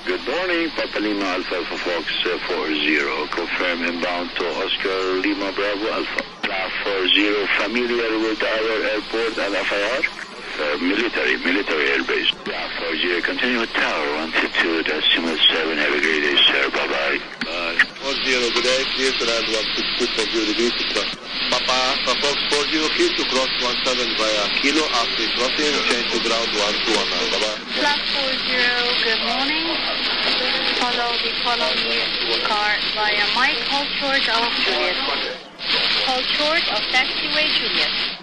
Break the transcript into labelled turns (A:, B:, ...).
A: Good morning, Papa Lima Alpha Alpha Fox 40. Confirm inbound to Oscar Lima Bravo Alpha. 40, familiar with our airport and FIR? Military airbase. 40, continue with tower 122, decimal 7. Have a great day, sir. Bye-bye. Bye.
B: 40, good day. Clear to land 162 for you, release to cross. Papa Alpha Fox 40, clear to cross 17 via Kilo. After crossing, change to ground 121. Bye-bye.
C: Flight 40, good morning. Follow the following car via Mike, hold short of Juliet. Hold short of taxiway Juliet.